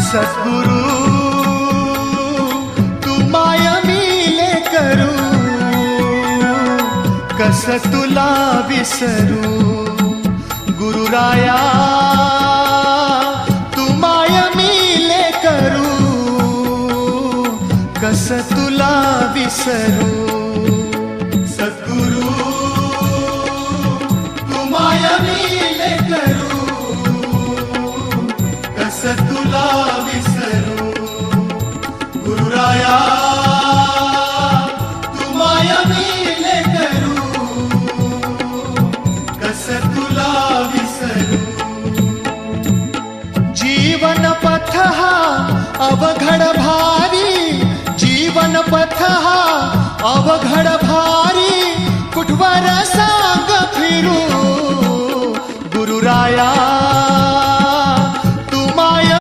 सद्गुरु तू माय मिले करू, कस तुला विसरू. गुरुराया तू माय मिले करू, कस तुला विसरू. सद्गुरु तू माय मिले करू, कस तुला विसरू. गुरुराया तू माय मिले करू, कस तुला विसरू. जीवन पथ हा अवघड भारी, जीवन पथ हा अवघड भारी, कुठवर सांग फिरू. गुरुराया